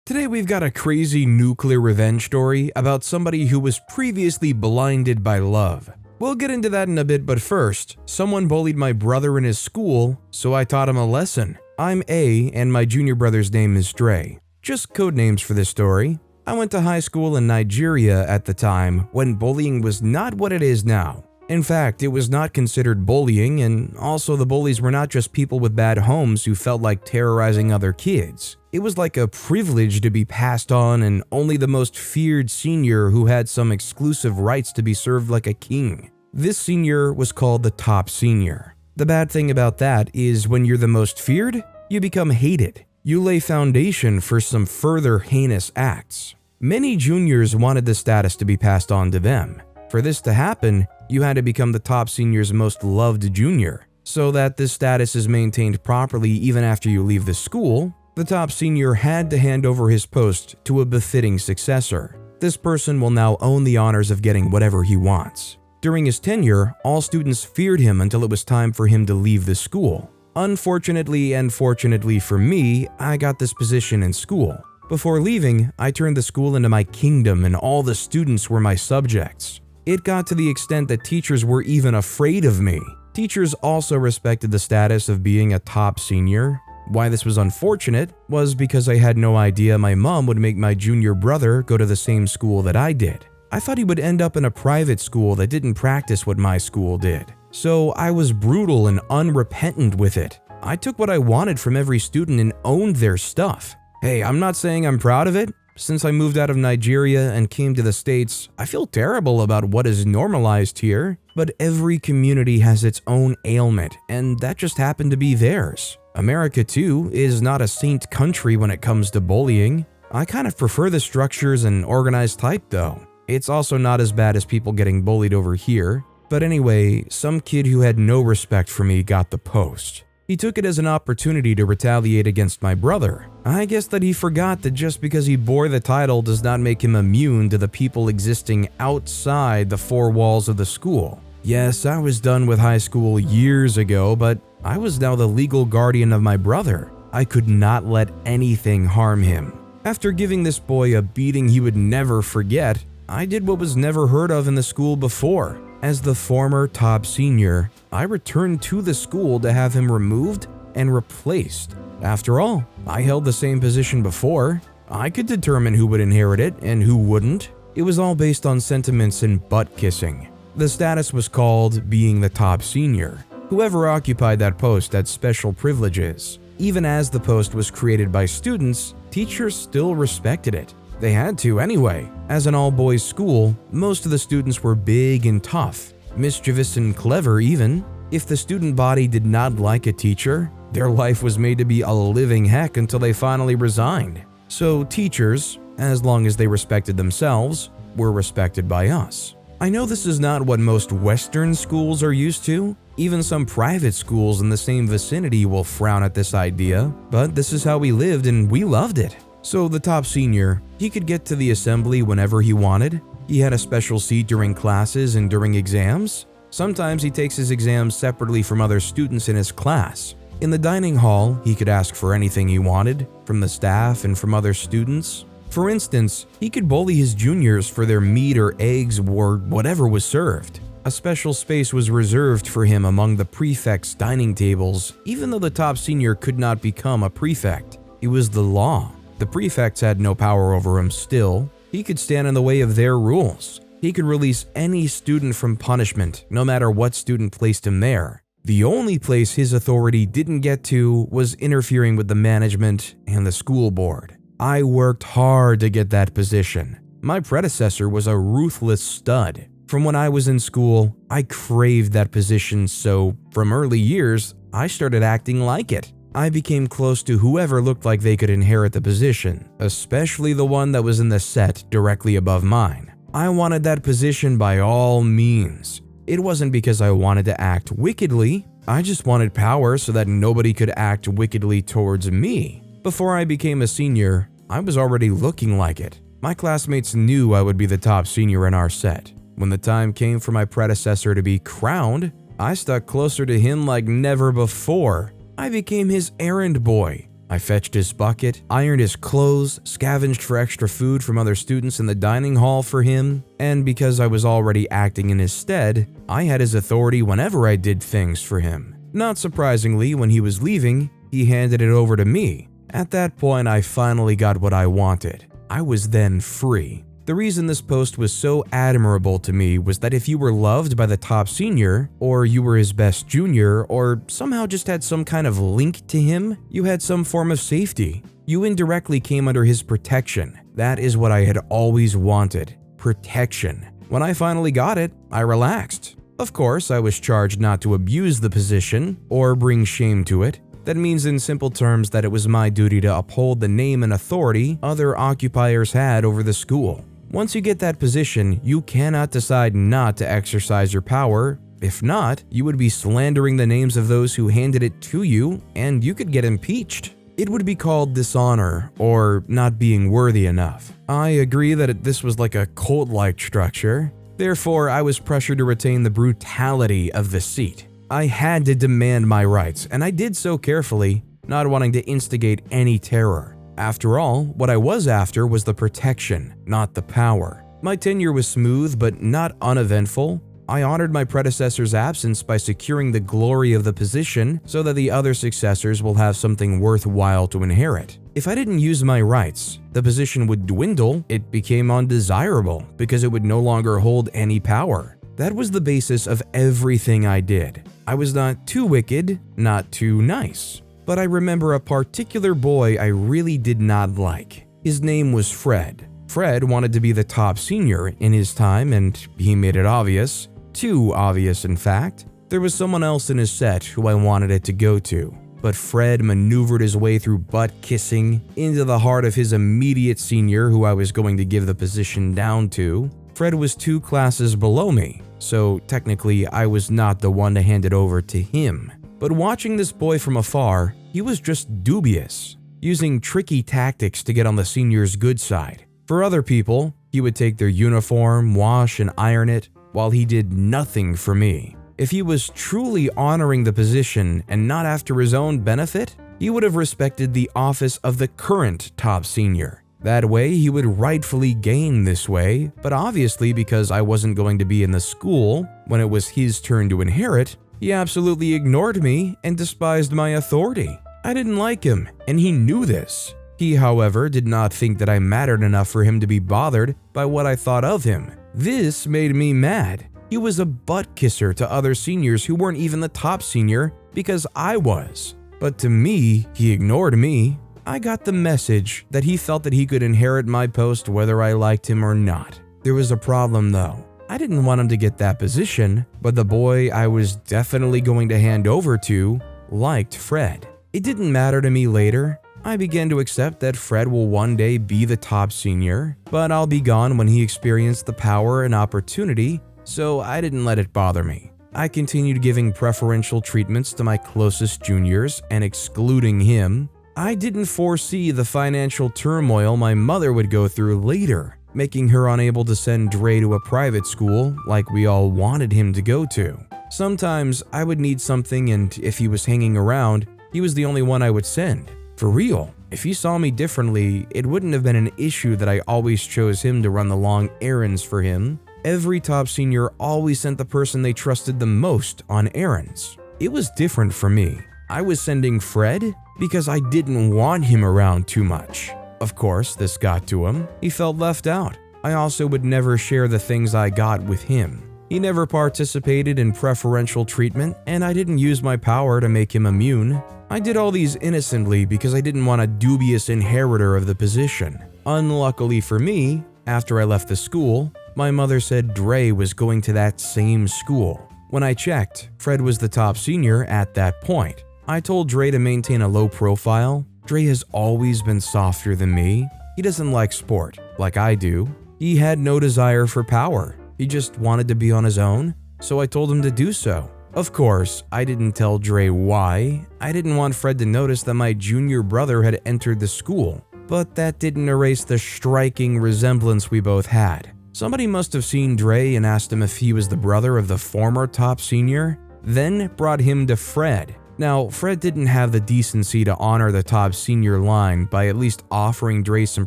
Today we've got a crazy nuclear revenge story about somebody who was previously blinded by love. We'll get into that in a bit, but first, someone bullied my brother in his school, so I taught him a lesson. I'm A, and my junior brother's name is Dre. Just code names for this story. I went to high school in Nigeria at the time when bullying was not what it is now. In fact, it was not considered bullying, and also the bullies were not just people with bad homes who felt like terrorizing other kids. It was like a privilege to be passed on, and only the most feared senior who had some exclusive rights to be served like a king. This senior was called the top senior. The bad thing about that is when you're the most feared, you become hated. You lay foundation for some further heinous acts. Many juniors wanted the status to be passed on to them. For this to happen, you had to become the top senior's most loved junior. So that this status is maintained properly even after you leave the school, the top senior had to hand over his post to a befitting successor. This person will now own the honors of getting whatever he wants. During his tenure, all students feared him until it was time for him to leave the school. Unfortunately and fortunately for me, I got this position in school. Before leaving, I turned the school into my kingdom and all the students were my subjects. It got to the extent that teachers were even afraid of me. Teachers also respected the status of being a top senior. Why this was unfortunate was because I had no idea my mom would make my junior brother go to the same school that I did. I thought he would end up in a private school that didn't practice what my school did. So I was brutal and unrepentant with it. I took what I wanted from every student and owned their stuff. Hey, I'm not saying I'm proud of it. Since I moved out of Nigeria and came to the States, I feel terrible about what is normalized here, but every community has its own ailment, and that just happened to be theirs. America, too, is not a saint country when it comes to bullying. I kind of prefer the structures and organized type, though. It's also not as bad as people getting bullied over here. But anyway, some kid who had no respect for me got the post. He took it as an opportunity to retaliate against my brother. I guess that he forgot that just because he bore the title does not make him immune to the people existing outside the four walls of the school. Yes, I was done with high school years ago, but I was now the legal guardian of my brother. I could not let anything harm him. After giving this boy a beating he would never forget, I did what was never heard of in the school before. As the former top senior, I returned to the school to have him removed and replaced. After all, I held the same position before. I could determine who would inherit it and who wouldn't. It was all based on sentiments and butt kissing. The status was called being the top senior. Whoever occupied that post had special privileges. Even as the post was created by students, teachers still respected it. They had to anyway. As an all-boys school, most of the students were big and tough, mischievous and clever even. If the student body did not like a teacher, their life was made to be a living heck until they finally resigned. So teachers, as long as they respected themselves, were respected by us. I know this is not what most Western schools are used to. Even some private schools in the same vicinity will frown at this idea, but this is how we lived and we loved it. So the top senior, he could get to the assembly whenever he wanted. He had a special seat during classes and during exams. Sometimes he takes his exams separately from other students in his class. In the dining hall, he could ask for anything he wanted, from the staff and from other students. For instance, he could bully his juniors for their meat or eggs or whatever was served. A special space was reserved for him among the prefects' dining tables, even though the top senior could not become a prefect. It was the law. The prefects had no power over him still. He could stand in the way of their rules. He could release any student from punishment, no matter what student placed him there. The only place his authority didn't get to was interfering with the management and the school board. I worked hard to get that position. My predecessor was a ruthless stud. From when I was in school, I craved that position, so from early years, I started acting like it. I became close to whoever looked like they could inherit the position, especially the one that was in the set directly above mine. I wanted that position by all means. It wasn't because I wanted to act wickedly. I just wanted power so that nobody could act wickedly towards me. Before I became a senior, I was already looking like it. My classmates knew I would be the top senior in our set. When the time came for my predecessor to be crowned, I stuck closer to him like never before. I became his errand boy. I fetched his bucket, ironed his clothes, scavenged for extra food from other students in the dining hall for him, and because I was already acting in his stead, I had his authority whenever I did things for him. Not surprisingly, when he was leaving, he handed it over to me. At that point, I finally got what I wanted. I was then free. The reason this post was so admirable to me was that if you were loved by the top senior, or you were his best junior, or somehow just had some kind of link to him, you had some form of safety. You indirectly came under his protection. That is what I had always wanted. Protection. When I finally got it, I relaxed. Of course, I was charged not to abuse the position or bring shame to it. That means in simple terms that it was my duty to uphold the name and authority other occupiers had over the school. Once you get that position, you cannot decide not to exercise your power. If not, you would be slandering the names of those who handed it to you, and you could get impeached. It would be called dishonor, or not being worthy enough. I agree that this was like a cult-like structure. Therefore, I was pressured to retain the brutality of the seat. I had to demand my rights, and I did so carefully, not wanting to instigate any terror. After all, what I was after was the protection, not the power. My tenure was smooth but not uneventful. I honored my predecessor's absence by securing the glory of the position so that the other successors will have something worthwhile to inherit. If I didn't use my rights, the position would dwindle, it became undesirable because it would no longer hold any power. That was the basis of everything I did. I was not too wicked, not too nice. But I remember a particular boy I really did not like. His name was Fred. Fred wanted to be the top senior in his time, and he made it obvious. Too obvious, in fact. There was someone else in his set who I wanted it to go to. But Fred maneuvered his way through butt-kissing into the heart of his immediate senior who I was going to give the position down to. Fred was 2 classes below me, so technically I was not the one to hand it over to him. But watching this boy from afar, he was just dubious, using tricky tactics to get on the senior's good side. For other people, he would take their uniform, wash and iron it, while he did nothing for me. If he was truly honoring the position and not after his own benefit, he would have respected the office of the current top senior. That way, he would rightfully gain this way, but obviously because I wasn't going to be in the school when it was his turn to inherit, he absolutely ignored me and despised my authority. I didn't like him, and he knew this. He, however, did not think that I mattered enough for him to be bothered by what I thought of him. This made me mad. He was a butt kisser to other seniors who weren't even the top senior because I was. But to me, he ignored me. I got the message that he felt that he could inherit my post whether I liked him or not. There was a problem though. I didn't want him to get that position, but the boy I was definitely going to hand over to liked Fred. It didn't matter to me later. I began to accept that Fred will one day be the top senior, but I'll be gone when he experienced the power and opportunity, so I didn't let it bother me. I continued giving preferential treatments to my closest juniors and excluding him. I didn't foresee the financial turmoil my mother would go through later, making her unable to send Dre to a private school like we all wanted him to go to. Sometimes I would need something, and if he was hanging around, he was the only one I would send. For real, if he saw me differently, it wouldn't have been an issue that I always chose him to run the long errands for him. Every top senior always sent the person they trusted the most on errands. It was different for me. I was sending Fred because I didn't want him around too much. Of course, this got to him. He felt left out. I also would never share the things I got with him. He never participated in preferential treatment, and I didn't use my power to make him immune. I did all these innocently because I didn't want a dubious inheritor of the position. Unluckily for me, after I left the school, my mother said Dre was going to that same school. When I checked, Fred was the top senior at that point. I told Dre to maintain a low profile. Dre has always been softer than me. He doesn't like sport, like I do. He had no desire for power. He just wanted to be on his own, so I told him to do so. Of course, I didn't tell Dre why. I didn't want Fred to notice that my junior brother had entered the school, but that didn't erase the striking resemblance we both had. Somebody must have seen Dre and asked him if he was the brother of the former top senior, then brought him to Fred. Now, Fred didn't have the decency to honor the top senior line by at least offering Dre some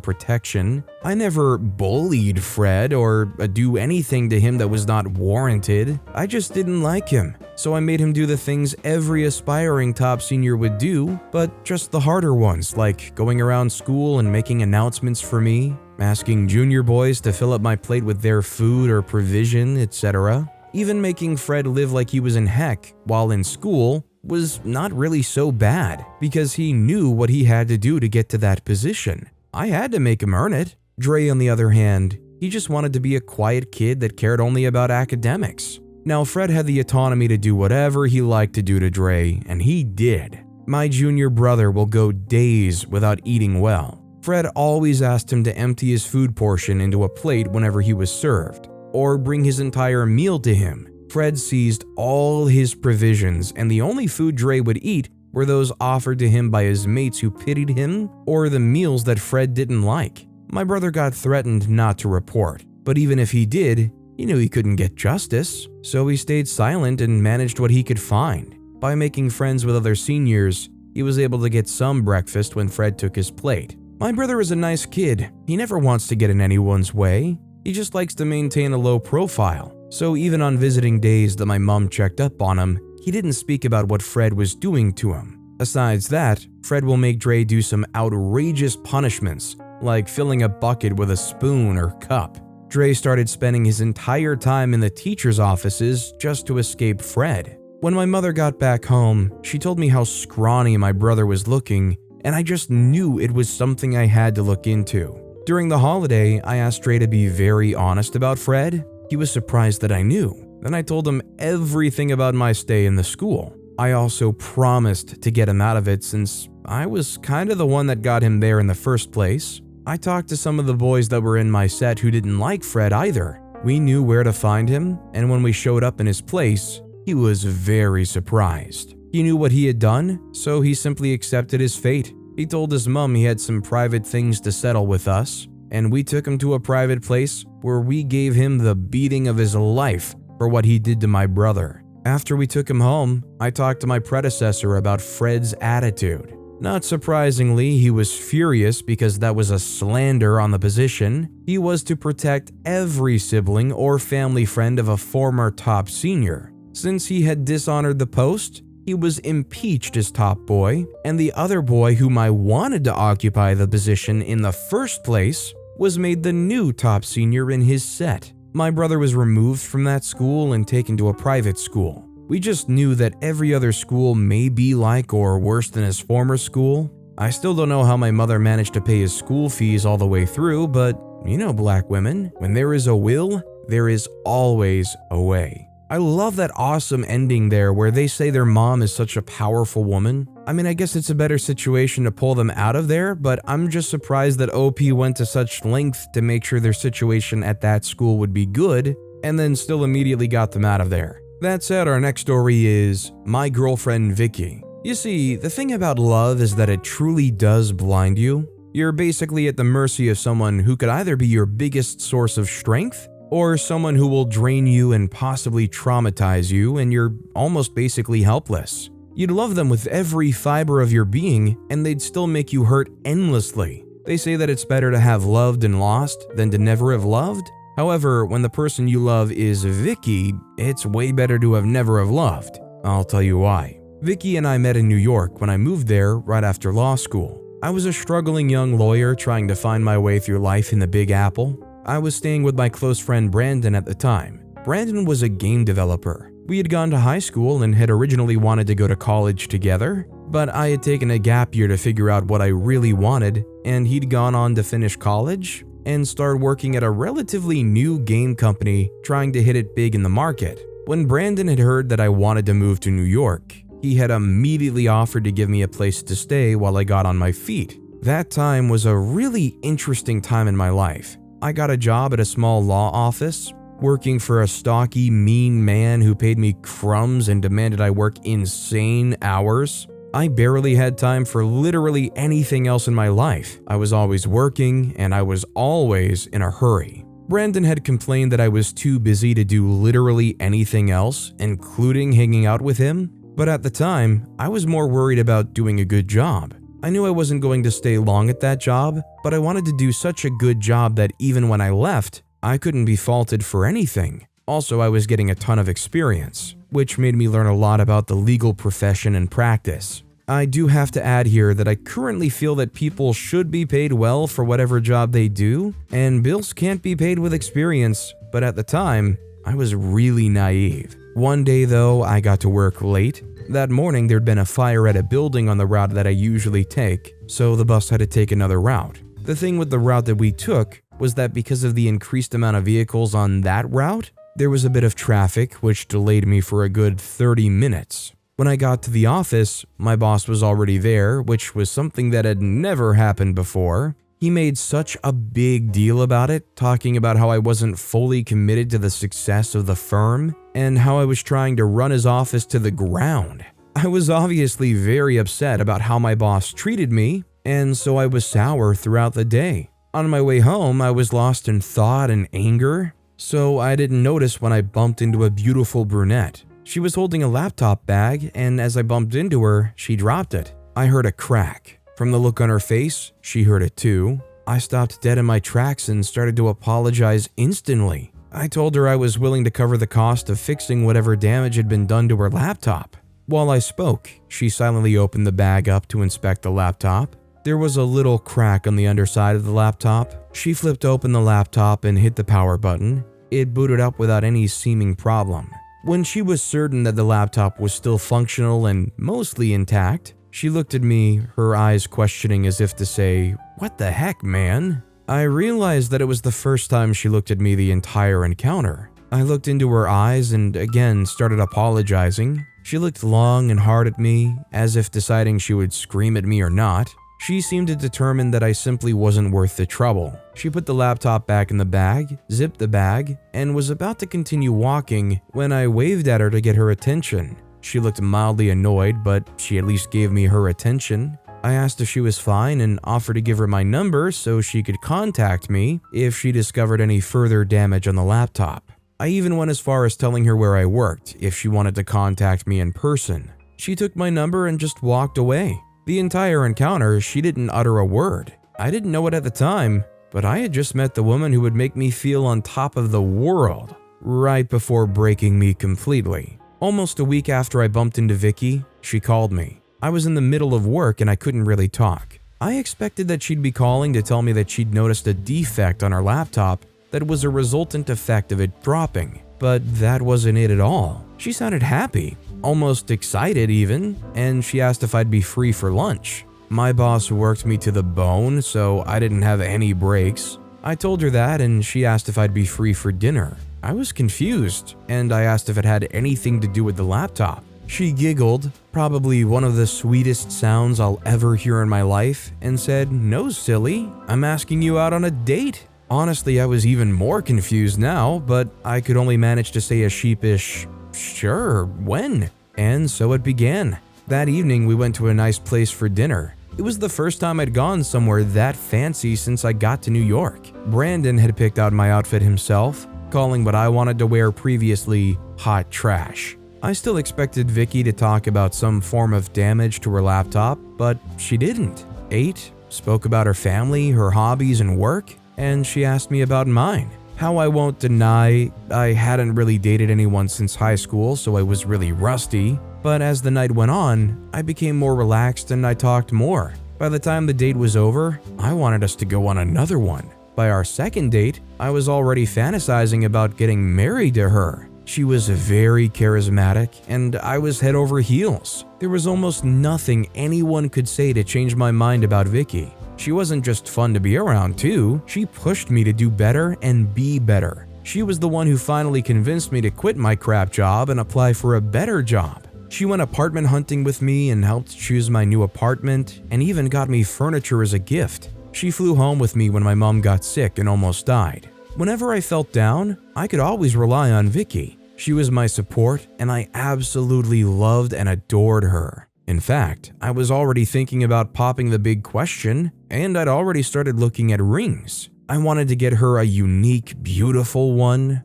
protection. I never bullied Fred or do anything to him that was not warranted. I just didn't like him. So I made him do the things every aspiring top senior would do, but just the harder ones, like going around school and making announcements for me, asking junior boys to fill up my plate with their food or provision, etc. Even making Fred live like he was in heck while in school was not really so bad because he knew what he had to do to get to that position. I had to make him earn it. Dre, on the other hand, he just wanted to be a quiet kid that cared only about academics. Now, Fred had the autonomy to do whatever he liked to do to Dre, and he did. My junior brother will go days without eating well. Fred always asked him to empty his food portion into a plate whenever he was served, or bring his entire meal to him. Fred seized all his provisions, and the only food Dre would eat were those offered to him by his mates who pitied him or the meals that Fred didn't like. My brother got threatened not to report, but even if he did, he knew he couldn't get justice, so he stayed silent and managed what he could find. By making friends with other seniors, he was able to get some breakfast when Fred took his plate. My brother is a nice kid. He never wants to get in anyone's way. He just likes to maintain a low profile. So even on visiting days that my mom checked up on him, he didn't speak about what Fred was doing to him. Besides that, Fred will make Dre do some outrageous punishments, like filling a bucket with a spoon or cup. Dre started spending his entire time in the teacher's offices just to escape Fred. When my mother got back home, she told me how scrawny my brother was looking, and I just knew it was something I had to look into. During the holiday, I asked Dre to be very honest about Fred. He was surprised that I knew. Then I told him everything about my stay in the school. I also promised to get him out of it since I was kind of the one that got him there in the first place. I talked to some of the boys that were in my set who didn't like Fred either. We knew where to find him, and when we showed up in his place, he was very surprised. He knew what he had done, so he simply accepted his fate. He told his mom he had some private things to settle with us, and we took him to a private place where we gave him the beating of his life for what he did to my brother. After we took him home, I talked to my predecessor about Fred's attitude. Not surprisingly, he was furious because that was a slander on the position. He was to protect every sibling or family friend of a former top senior. Since he had dishonored the post, he was impeached as top boy, and the other boy whom I wanted to occupy the position in the first place was made the new top senior in his set. My brother was removed from that school and taken to a private school. We just knew that every other school may be like or worse than his former school. I still don't know how my mother managed to pay his school fees all the way through, but you know black women, when there is a will, there is always a way. I love that awesome ending there where they say their mom is such a powerful woman. I mean, I guess it's a better situation to pull them out of there, but I'm just surprised that OP went to such length to make sure their situation at that school would be good, and then still immediately got them out of there. That said, our next story is My Girlfriend Vicky. You see, the thing about love is that it truly does blind you. You're basically at the mercy of someone who could either be your biggest source of strength, or someone who will drain you and possibly traumatize you, and you're almost basically helpless. You'd love them with every fiber of your being, and they'd still make you hurt endlessly. They say that it's better to have loved and lost than to never have loved. However, when the person you love is Vicky, it's way better to have never have loved. I'll tell you why. Vicky and I met in New York when I moved there right after law school. I was a struggling young lawyer trying to find my way through life in the Big Apple. I was staying with my close friend Brandon at the time. Brandon was a game developer. We had gone to high school and had originally wanted to go to college together, but I had taken a gap year to figure out what I really wanted, and he'd gone on to finish college and start working at a relatively new game company trying to hit it big in the market. When Brandon had heard that I wanted to move to New York, he had immediately offered to give me a place to stay while I got on my feet. That time was a really interesting time in my life. I got a job at a small law office, working for a stocky, mean man who paid me crumbs and demanded I work insane hours. I barely had time for literally anything else in my life. I was always working, and I was always in a hurry. Brandon had complained that I was too busy to do literally anything else, including hanging out with him, But at the time, I was more worried about doing a good job. I knew I wasn't going to stay long at that job, but I wanted to do such a good job that even when I left, I couldn't be faulted for anything. Also, I was getting a ton of experience, which made me learn a lot about the legal profession and practice. I do have to add here that I currently feel that people should be paid well for whatever job they do, and bills can't be paid with experience, but at the time, I was really naive. One day though, I got to work late. That morning there'd been a fire at a building on the route that I usually take, so the bus had to take another route. The thing with the route that we took was that because of the increased amount of vehicles on that route, there was a bit of traffic which delayed me for a good 30 minutes. When I got to the office, my boss was already there, which was something that had never happened before. He made such a big deal about it, talking about how I wasn't fully committed to the success of the firm and how I was trying to run his office to the ground. I was obviously very upset about how my boss treated me, and so I was sour throughout the day. On my way home, I was lost in thought and anger, so I didn't notice when I bumped into a beautiful brunette. She was holding a laptop bag, and as I bumped into her, she dropped it. I heard a crack. From the look on her face, she heard it too. I stopped dead in my tracks and started to apologize instantly. I told her I was willing to cover the cost of fixing whatever damage had been done to her laptop. While I spoke, she silently opened the bag up to inspect the laptop. There was a little crack on the underside of the laptop. She flipped open the laptop and hit the power button. It booted up without any seeming problem. When she was certain that the laptop was still functional and mostly intact, she looked at me, her eyes questioning as if to say, "What the heck, man?" I realized that it was the first time she looked at me the entire encounter. I looked into her eyes and again started apologizing. She looked long and hard at me, as if deciding she would scream at me or not. She seemed determined that I simply wasn't worth the trouble. She put the laptop back in the bag, zipped the bag, and was about to continue walking when I waved at her to get her attention. She looked mildly annoyed, but she at least gave me her attention. I asked if she was fine and offered to give her my number so she could contact me if she discovered any further damage on the laptop. I even went as far as telling her where I worked if she wanted to contact me in person. She took my number and just walked away. The entire encounter, she didn't utter a word. I didn't know it at the time, but I had just met the woman who would make me feel on top of the world, right before breaking me completely. Almost a week after I bumped into Vicky, she called me. I was in the middle of work and I couldn't really talk. I expected that she'd be calling to tell me that she'd noticed a defect on her laptop that was a resultant effect of it dropping, but that wasn't it at all. She sounded happy, almost excited even, and she asked if I'd be free for lunch. My boss worked me to the bone, so I didn't have any breaks. I told her that and she asked if I'd be free for dinner. I was confused, and I asked if it had anything to do with the laptop. She giggled, probably one of the sweetest sounds I'll ever hear in my life, and said, "No, silly, I'm asking you out on a date." Honestly, I was even more confused now, but I could only manage to say a sheepish, "Sure, when?" And so it began. That evening, we went to a nice place for dinner. It was the first time I'd gone somewhere that fancy since I got to New York. Brandon had picked out my outfit himself, calling what I wanted to wear previously hot trash. I still expected Vicky to talk about some form of damage to her laptop, but she didn't. Ate, spoke about her family, her hobbies, and work, and she asked me about mine. How I won't deny I hadn't really dated anyone since high school, so I was really rusty. But as the night went on, I became more relaxed and I talked more. By the time the date was over, I wanted us to go on another one. By our second date, I was already fantasizing about getting married to her. She was very charismatic, and I was head over heels. There was almost nothing anyone could say to change my mind about Vicky. She wasn't just fun to be around too, she pushed me to do better and be better. She was the one who finally convinced me to quit my crap job and apply for a better job. She went apartment hunting with me and helped choose my new apartment, and even got me furniture as a gift. She flew home with me when my mom got sick and almost died. Whenever I felt down, I could always rely on Vicky. She was my support, and I absolutely loved and adored her. In fact, I was already thinking about popping the big question, and I'd already started looking at rings. I wanted to get her a unique, beautiful one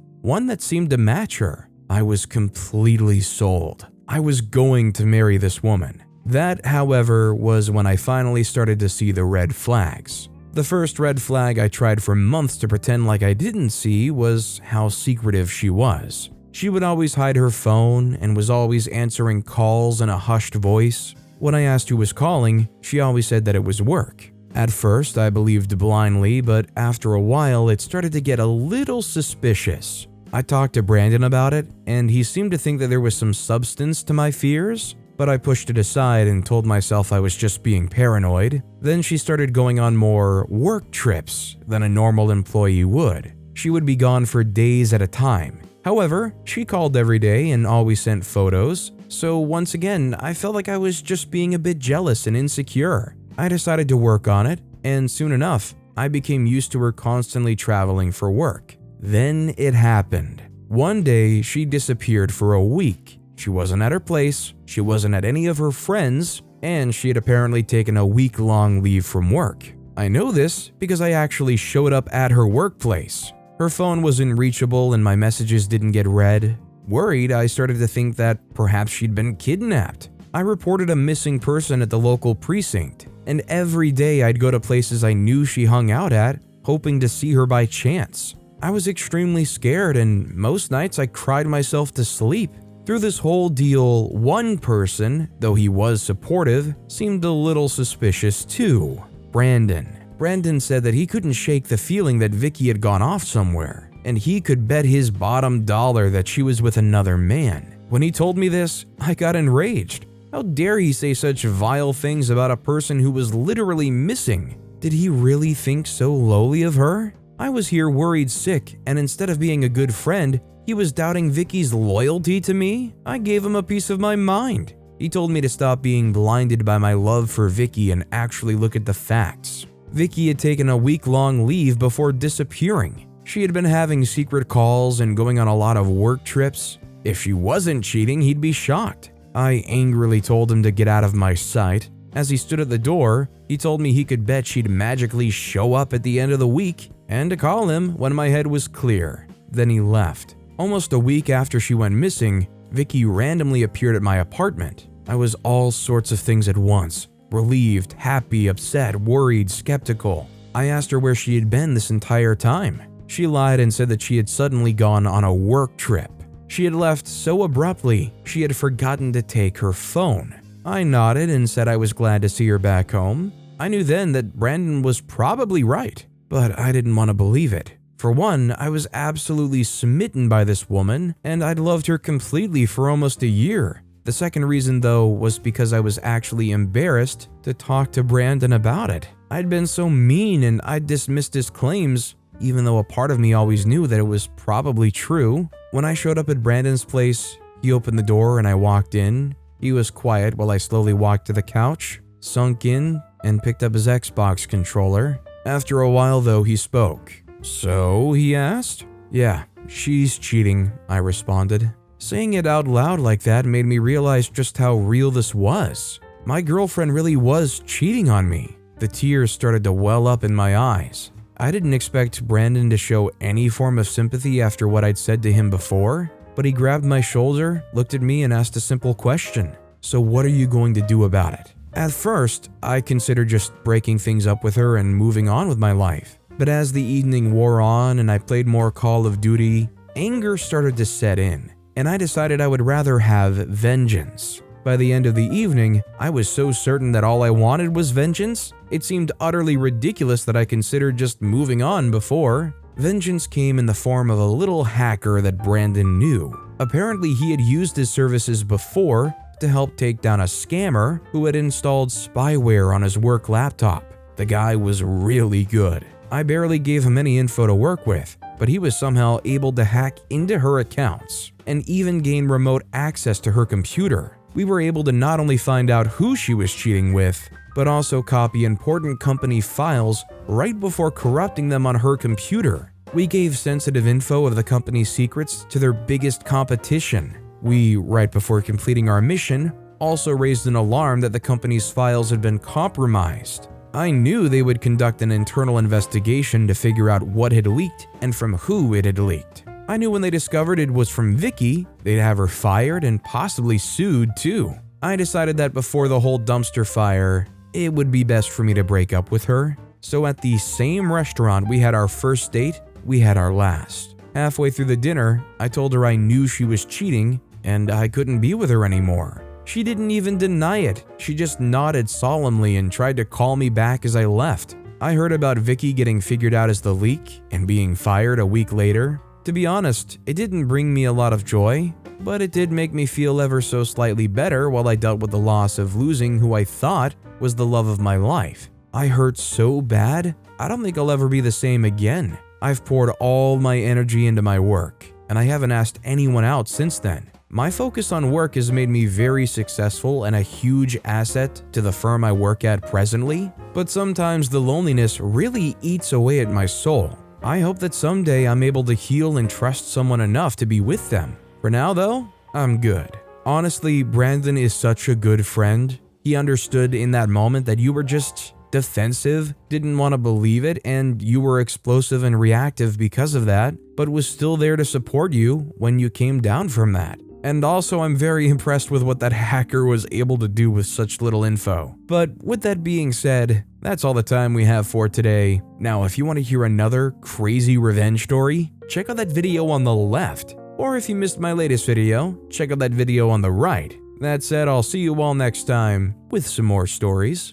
that seemed to match her. I was completely sold. I was going to marry this woman. That, however, was when I finally started to see the red flags. The first red flag I tried for months to pretend like I didn't see was how secretive she was. She would always hide her phone and was always answering calls in a hushed voice. When I asked who was calling, she always said that it was work. At first, I believed blindly, but after a while, it started to get a little suspicious. I talked to Brandon about it, and he seemed to think that there was some substance to my fears, but I pushed it aside and told myself I was just being paranoid. Then she started going on more work trips than a normal employee would. She would be gone for days at a time. However, she called every day and always sent photos, so once again, I felt like I was just being a bit jealous and insecure. I decided to work on it, and soon enough, I became used to her constantly traveling for work. Then it happened. One day, she disappeared for a week. She wasn't at her place, she wasn't at any of her friends, and she had apparently taken a week-long leave from work. I know this because I actually showed up at her workplace. Her phone was unreachable and my messages didn't get read. Worried, I started to think that perhaps she'd been kidnapped. I reported a missing person at the local precinct, and every day I'd go to places I knew she hung out at, hoping to see her by chance. I was extremely scared, and most nights I cried myself to sleep. Through this whole deal, one person, though he was supportive, seemed a little suspicious too. Brandon. Brandon said that he couldn't shake the feeling that Vicky had gone off somewhere, and he could bet his bottom dollar that she was with another man. When he told me this, I got enraged. How dare he say such vile things about a person who was literally missing? Did he really think so lowly of her? I was here worried sick, and instead of being a good friend, he was doubting Vicky's loyalty to me. I gave him a piece of my mind. He told me to stop being blinded by my love for Vicky and actually look at the facts. Vicky had taken a week-long leave before disappearing. She had been having secret calls and going on a lot of work trips. If she wasn't cheating, he'd be shocked. I angrily told him to get out of my sight. As he stood at the door, he told me he could bet she'd magically show up at the end of the week and to call him when my head was clear. Then he left. Almost a week after she went missing, Vicky randomly appeared at my apartment. I was all sorts of things at once. Relieved, happy, upset, worried, skeptical. I asked her where she had been this entire time. She lied and said that she had suddenly gone on a work trip. She had left so abruptly, she had forgotten to take her phone. I nodded and said I was glad to see her back home. I knew then that Brandon was probably right, but I didn't want to believe it. For one, I was absolutely smitten by this woman, and I'd loved her completely for almost a year. The second reason, though, was because I was actually embarrassed to talk to Brandon about it. I'd been so mean and I'd dismissed his claims, even though a part of me always knew that it was probably true. When I showed up at Brandon's place, he opened the door and I walked in. He was quiet while I slowly walked to the couch, sunk in, and picked up his Xbox controller. After a while, though, he spoke. "So?" he asked. "Yeah, she's cheating," I responded. Saying it out loud like that made me realize just how real this was. My girlfriend really was cheating on me. The tears started to well up in my eyes. I didn't expect Brandon to show any form of sympathy after what I'd said to him before, but he grabbed my shoulder, looked at me, and asked a simple question. "So what are you going to do about it?" At first, I considered just breaking things up with her and moving on with my life. But as the evening wore on and I played more Call of Duty, anger started to set in, and I decided I would rather have vengeance. By the end of the evening, I was so certain that all I wanted was vengeance, it seemed utterly ridiculous that I considered just moving on before. Vengeance came in the form of a little hacker that Brandon knew. Apparently, he had used his services before to help take down a scammer who had installed spyware on his work laptop. The guy was really good. I barely gave him any info to work with, but he was somehow able to hack into her accounts and even gain remote access to her computer. We were able to not only find out who she was cheating with, but also copy important company files right before corrupting them on her computer. We gave sensitive info of the company's secrets to their biggest competition. We, right before completing our mission, also raised an alarm that the company's files had been compromised. I knew they would conduct an internal investigation to figure out what had leaked and from who it had leaked. I knew when they discovered it was from Vicky, they'd have her fired and possibly sued too. I decided that before the whole dumpster fire, it would be best for me to break up with her. So at the same restaurant we had our first date, we had our last. Halfway through the dinner, I told her I knew she was cheating and I couldn't be with her anymore. She didn't even deny it. She just nodded solemnly and tried to call me back as I left. I heard about Vicky getting figured out as the leak and being fired a week later. To be honest, it didn't bring me a lot of joy, but it did make me feel ever so slightly better while I dealt with the loss of losing who I thought was the love of my life. I hurt so bad, I don't think I'll ever be the same again. I've poured all my energy into my work, and I haven't asked anyone out since then. My focus on work has made me very successful and a huge asset to the firm I work at presently, but sometimes the loneliness really eats away at my soul. I hope that someday I'm able to heal and trust someone enough to be with them. For now though, I'm good. Honestly, Brandon is such a good friend. He understood in that moment that you were just defensive, didn't want to believe it, and you were explosive and reactive because of that, but was still there to support you when you came down from that. And also, I'm very impressed with what that hacker was able to do with such little info. But with that being said, that's all the time we have for today. Now, if you want to hear another crazy revenge story, check out that video on the left. Or if you missed my latest video, check out that video on the right. That said, I'll see you all next time with some more stories.